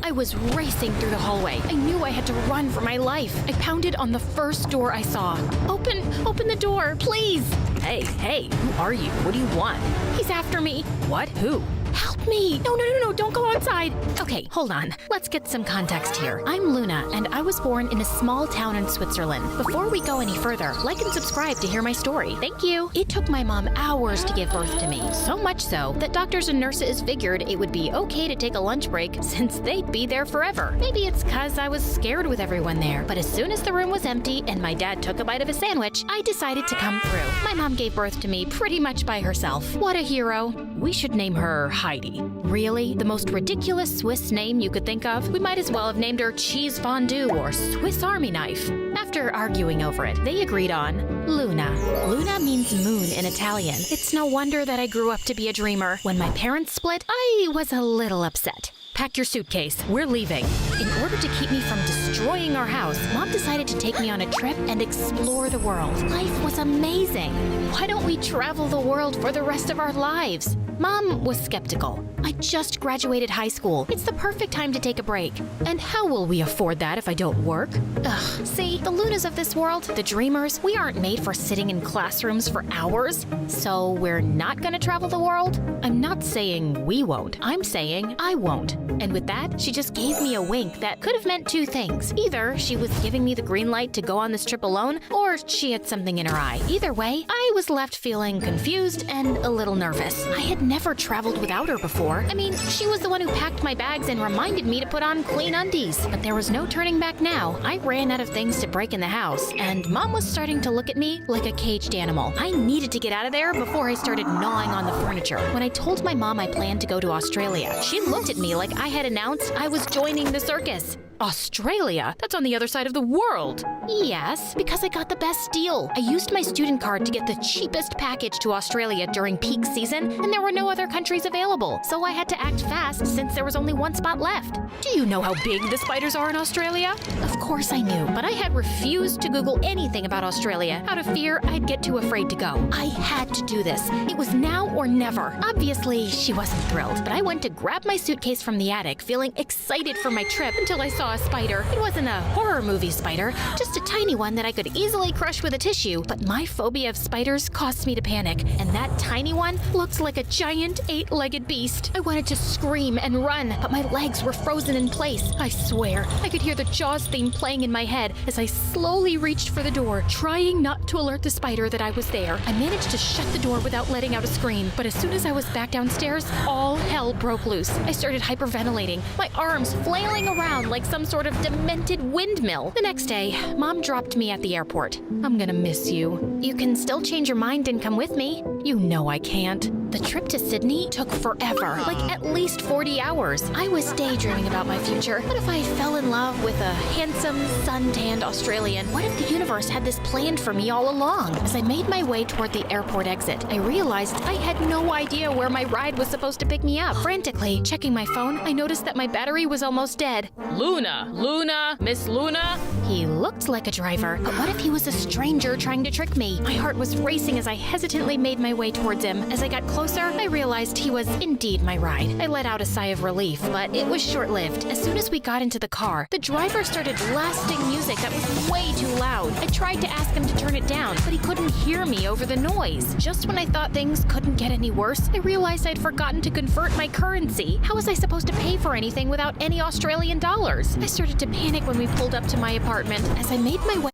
I was racing through the hallway. I knew I had to run for my life. I pounded on the first door I saw. Open the door, please. Hey, who are you? What do you want? He's after me. What? Who? Help me! No, don't go outside! Okay, hold on. Let's get some context here. I'm Luna, and I was born in a small town in Switzerland. Before we go any further, like and subscribe to hear my story. Thank you! It took my mom hours to give birth to me. So much so that doctors and nurses figured it would be okay to take a lunch break since they'd be there forever. Maybe it's cause I was scared with everyone there, but as soon as the room was empty and my dad took a bite of a sandwich, I decided to come through. My mom gave birth to me pretty much by herself. What a hero. We should name her Heidi. Really? The most ridiculous Swiss name you could think of? We might as well have named her Cheese Fondue or Swiss Army Knife. After arguing over it, they agreed on Luna. Luna means moon in Italian. It's no wonder that I grew up to be a dreamer. When my parents split, I was a little upset. Pack your suitcase. We're leaving. In order to keep me from destroying our house, Mom decided to take me on a trip and explore the world. Life was amazing. Why don't we travel the world for the rest of our lives? Mom was skeptical. I just graduated high school. It's the perfect time to take a break. And how will we afford that if I don't work? Ugh, see, the Lunas of this world, the dreamers, we aren't made for sitting in classrooms for hours. So we're not gonna travel the world? I'm not saying we won't. I'm saying I won't. And with that, she just gave me a wink that could have meant two things. Either she was giving me the green light to go on this trip alone, or she had something in her eye. Either way, I was left feeling confused and a little nervous. I had never traveled without her before. I mean, she was the one who packed my bags and reminded me to put on clean undies. But there was no turning back now. I ran out of things to break in the house, and Mom was starting to look at me like a caged animal. I needed to get out of there before I started gnawing on the furniture. When I told my mom I planned to go to Australia, she looked at me like I had announced I was joining the circus. Australia? That's on the other side of the world. Yes, because I got the best deal. I used my student card to get the cheapest package to Australia during peak season, and there were no other countries available. So I had to act fast since there was only one spot left. Do you know how big the spiders are in Australia? Of course I knew, but I had refused to Google anything about Australia out of fear I'd get too afraid to go. I had to do this. It was now or never. Obviously, she wasn't thrilled, but I went to grab my suitcase from the attic, feeling excited for my trip until I saw a spider. It wasn't a horror movie spider, just a tiny one that I could easily crush with a tissue, but my phobia of spiders caused me to panic, and that tiny one looked like a giant 8-legged beast. I wanted to scream and run, but my legs were frozen in place. I swear, I could hear the Jaws theme playing in my head as I slowly reached for the door, trying not to alert the spider that I was there. I managed to shut the door without letting out a scream, but as soon as I was back downstairs, all hell broke loose. I started hyperventilating, my arms flailing around like some sort of demented windmill. The next day, Mom dropped me at the airport. I'm gonna miss you. You can still change your mind and come with me. You know I can't. The trip to Sydney took forever, like at least 40 hours. I was daydreaming about my future. What if I fell in love with a handsome, sun-tanned Australian? What if the universe had this planned for me all along? As I made my way toward the airport exit, I realized I had no idea where my ride was supposed to pick me up. Frantically checking my phone, I noticed that my battery was almost dead. Luna, Miss Luna? He looked like a driver, but what if he was a stranger trying to trick me? My heart was racing as I hesitantly made my way towards him. As I got closer, I realized he was indeed my ride. I let out a sigh of relief, but it was short-lived. As soon as we got into the car, the driver started blasting music that was way too loud. I tried to ask him to turn it down, but he couldn't hear me over the noise. Just when I thought things couldn't get any worse, I realized I'd forgotten to convert my currency. How was I supposed to pay for anything without any Australian dollars? I started to panic when we pulled up to my apartment. As I made my way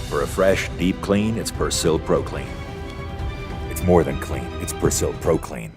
For a fresh, deep clean, it's Persil Pro Clean. It's more than clean, it's Persil Pro Clean.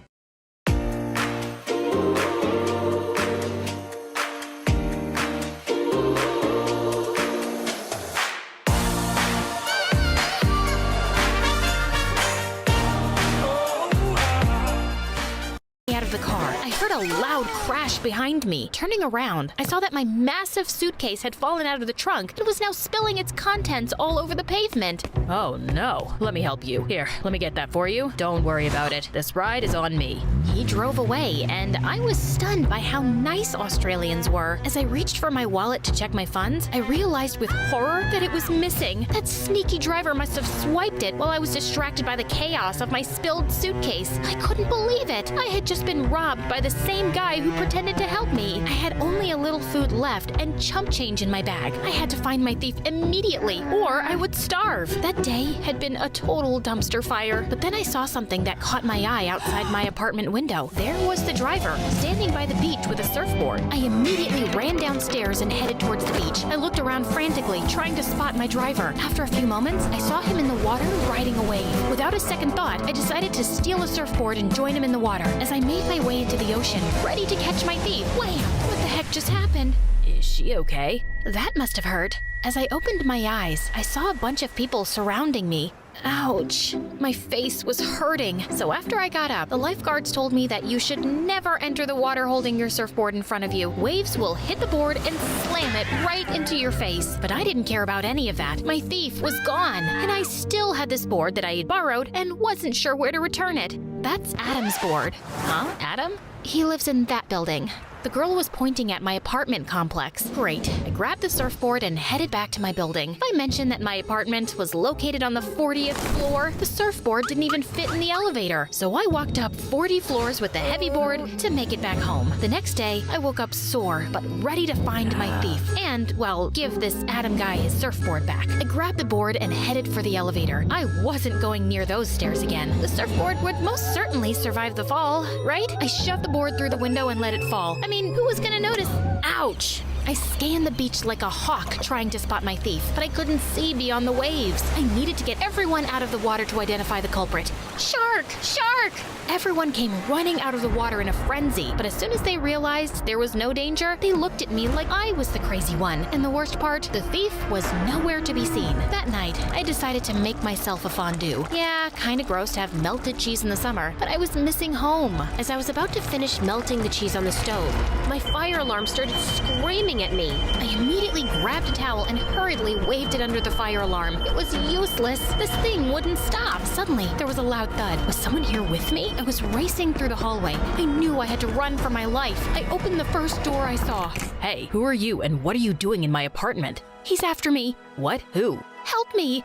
out of the car, I heard a loud crash behind me. Turning around, I saw that my massive suitcase had fallen out of the trunk and was now spilling its contents all over the pavement. Oh no, let me help you. Here, let me get that for you. Don't worry about it. This ride is on me. He drove away, and I was stunned by how nice Australians were. As I reached for my wallet to check my funds, I realized with horror that it was missing. That sneaky driver must have swiped it while I was distracted by the chaos of my spilled suitcase. I couldn't believe it. I had just been robbed by the same guy who pretended intended to help me. I had only a little food left and chump change in my bag. I had to find my thief immediately, or I would starve. That day had been a total dumpster fire. But then I saw something that caught my eye outside my apartment window. There was the driver, standing by the beach with a surfboard. I immediately ran downstairs and headed towards the beach. I looked around frantically, trying to spot my driver. After a few moments, I saw him in the water riding a wave. Without a second thought, I decided to steal a surfboard and join him in the water. As I made my way into the ocean, ready to catch my thief, wham! What the heck just happened? Is she okay? That must have hurt. As I opened my eyes, I saw a bunch of people surrounding me. Ouch. My face was hurting. So after I got up, the lifeguards told me that you should never enter the water holding your surfboard in front of you. Waves will hit the board and slam it right into your face. But I didn't care about any of that. My thief was gone, and I still had this board that I had borrowed and wasn't sure where to return it. That's Adam's board. Huh? Adam? He lives in that building. The girl was pointing at my apartment complex. Great. I grabbed the surfboard and headed back to my building. I mentioned that my apartment was located on the 40th floor. The surfboard didn't even fit in the elevator, so I walked up 40 floors with the heavy board to make it back home. The next day, I woke up sore, but ready to find my thief and, well, give this Adam guy his surfboard back. I grabbed the board and headed for the elevator. I wasn't going near those stairs again. The surfboard would most certainly survive the fall, right? I shoved the board through the window and let it fall. I mean, who was gonna notice? Ouch! I scanned the beach like a hawk trying to spot my thief, but I couldn't see beyond the waves. I needed to get everyone out of the water to identify the culprit. Shark! Shark! Everyone came running out of the water in a frenzy, but as soon as they realized there was no danger, they looked at me like I was the crazy one. And the worst part, the thief was nowhere to be seen. That night, I decided to make myself a fondue. Yeah, kinda gross to have melted cheese in the summer, but I was missing home. As I was about to finish melting the cheese on the stove, my fire alarm started screaming at me. I immediately grabbed a towel and hurriedly waved it under the fire alarm. It was useless. This thing wouldn't stop. Suddenly, there was a loud thud. Was someone here with me? I was racing through the hallway. I knew I had to run for my life. I opened the first door I saw. Hey, who are you and what are you doing in my apartment? He's after me. What? Who? Help me!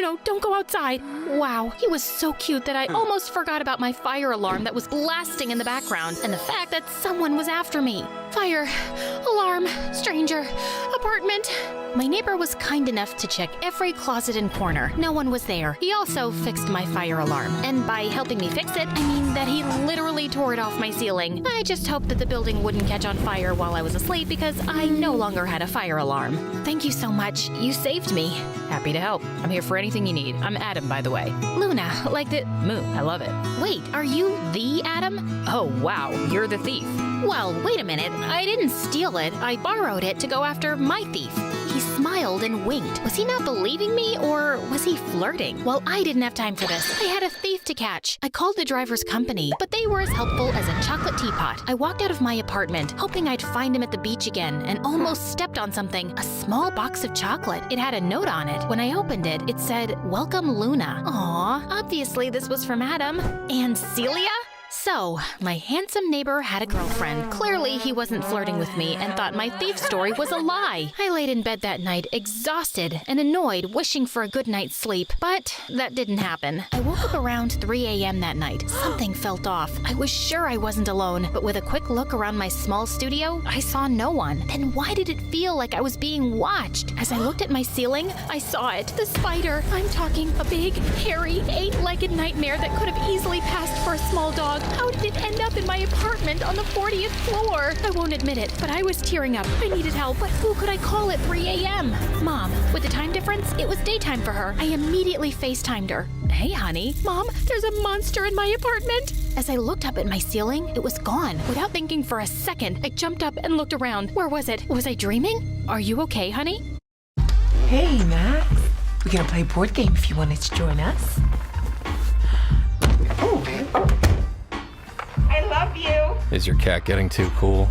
No, don't go outside. Wow, he was so cute that I almost forgot about my fire alarm that was blasting in the background and the fact that someone was after me. Fire, alarm, stranger, apartment. My neighbor was kind enough to check every closet and corner. No one was there. He also fixed my fire alarm. And by helping me fix it, I mean that he literally tore it off my ceiling. I just hoped that the building wouldn't catch on fire while I was asleep because I no longer had a fire alarm. Thank you so much. You saved me. Happy to help. I'm here for anything you need. I'm Adam, by the way. Luna, like the... Moo, I love it. Wait, are you the Adam? Oh, wow, you're the thief. Well, wait a minute. I didn't steal it. I borrowed it to go after my thief. He smiled and winked. Was he not believing me, or was he flirting? Well, I didn't have time for this. I had a thief to catch. I called the driver's company, but they were as helpful as a chocolate teapot. I walked out of my apartment, hoping I'd find him at the beach again, and almost stepped on something, a small box of chocolate. It had a note on it. When I opened it, it said, "Welcome, Luna." Aw, obviously this was from Adam. And Celia? So, my handsome neighbor had a girlfriend. Clearly, he wasn't flirting with me and thought my thief story was a lie. I laid in bed that night, exhausted and annoyed, wishing for a good night's sleep. But that didn't happen. I woke up around 3 a.m. that night. Something felt off. I was sure I wasn't alone, but with a quick look around my small studio, I saw no one. Then why did it feel like I was being watched? As I looked at my ceiling, I saw it. The spider. I'm talking a big, hairy, 8-legged nightmare that could have easily passed for a small dog. How did it end up in my apartment on the 40th floor? I won't admit it, but I was tearing up. I needed help, but who could I call at 3 a.m.? Mom. With the time difference, it was daytime for her. I immediately FaceTimed her. Hey, honey. Mom, there's a monster in my apartment. As I looked up at my ceiling, it was gone. Without thinking for a second, I jumped up and looked around. Where was it? Was I dreaming? Are you okay, honey? Hey, Max. We're gonna play a board game if you wanted to join us. Oh. I love you. Is your cat getting too cool?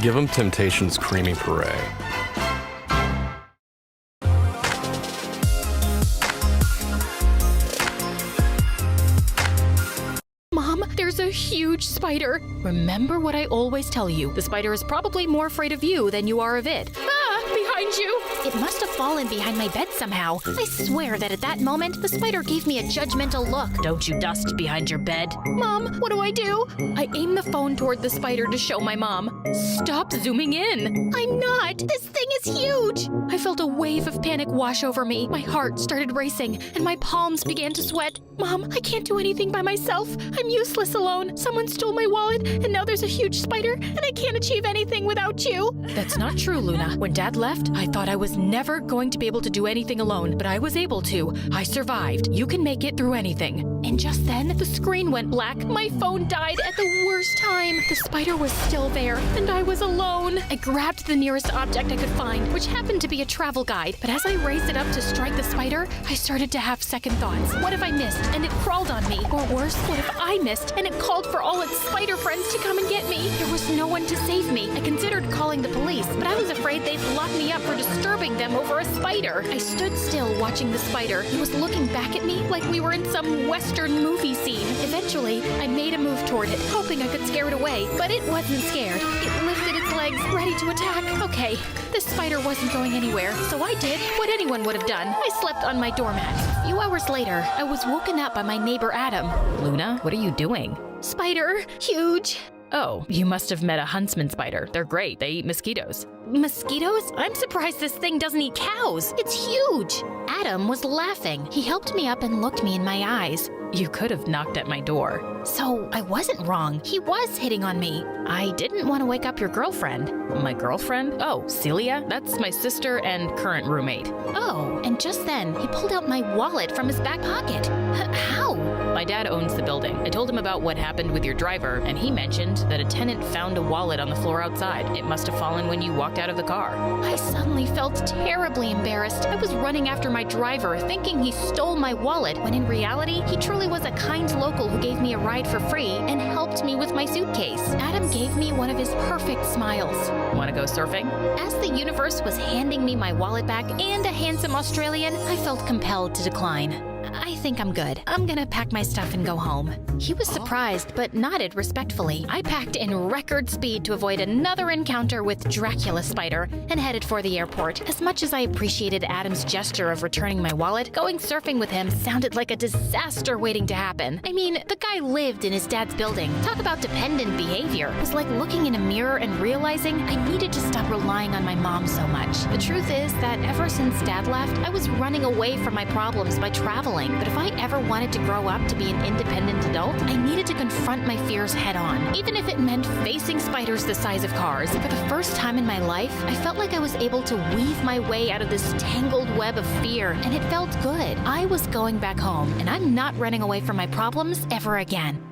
Give him Temptation's Creamy Puree. Mom, there's a huge spider. Remember what I always tell you. The spider is probably more afraid of you than you are of it. Ah, behind behind you. It must have fallen behind my bed somehow. I swear that at that moment, the spider gave me a judgmental look. Don't you dust behind your bed? Mom, what do I do? I aim the phone toward the spider to show my mom. Stop zooming in. I'm not. This thing is huge. I felt a wave of panic wash over me. My heart started racing, and my palms began to sweat. Mom, I can't do anything by myself. I'm useless alone. Someone stole my wallet, and now there's a huge spider, and I can't achieve anything without you. That's not true, Luna. When Dad left, I thought I was never going to be able to do anything alone, but I was able to. I survived. You can make it through anything. And just then, the screen went black. My phone died at the worst time. The spider was still there, and I was alone. I grabbed the nearest object I could find, which happened to be a travel guide. But as I raised it up to strike the spider, I started to have second thoughts. What if I missed and it crawled on me? Or worse, what if I missed and it called for all its spider friends to come and get me? There was no one to save me. I considered calling the police, but I was afraid they'd lock me up for disturbing them over a spider. I stood still watching the spider. It was looking back at me like we were in some Western movie scene. Eventually, I made a move toward it, hoping I could scare it away, but it wasn't scared. It lifted its legs, ready to attack. Okay, the spider wasn't going anywhere, so I did what anyone would have done. I slept on my doormat. A few hours later, I was woken up by my neighbor Adam. Luna, what are you doing? Spider, huge. Oh, you must have met a huntsman spider. They're great. They eat mosquitoes. Mosquitoes? I'm surprised this thing doesn't eat cows. It's huge. Adam was laughing. He helped me up and looked me in my eyes. You could have knocked at my door. So I wasn't wrong. He was hitting on me. I didn't want to wake up your girlfriend. My girlfriend? Oh, Celia? That's my sister and current roommate. Oh, and just then, he pulled out my wallet from his back pocket. How? My dad owns the building. I told him about what happened with your driver, and he mentioned that a tenant found a wallet on the floor outside. It must have fallen when you walked out of the car. I suddenly felt terribly embarrassed. I was running after my driver, thinking he stole my wallet, when in reality, he truly was a kind local who gave me a ride for free and helped me with my suitcase. Adam gave me one of his perfect smiles. Want to go surfing? As the universe was handing me my wallet back and a handsome Australian, I felt compelled to decline. I think I'm good. I'm gonna pack my stuff and go home. He was surprised, but nodded respectfully. I packed in record speed to avoid another encounter with Dracula Spider and headed for the airport. As much as I appreciated Adam's gesture of returning my wallet, going surfing with him sounded like a disaster waiting to happen. I mean, the guy lived in his dad's building. Talk about dependent behavior. It was like looking in a mirror and realizing I needed to stop relying on my mom so much. The truth is that ever since Dad left, I was running away from my problems by traveling. But if I ever wanted to grow up to be an independent adult, I needed to confront my fears head on, even if it meant facing spiders the size of cars. For the first time in my life, I felt like I was able to weave my way out of this tangled web of fear, and it felt good. I was going back home, and I'm not running away from my problems ever again.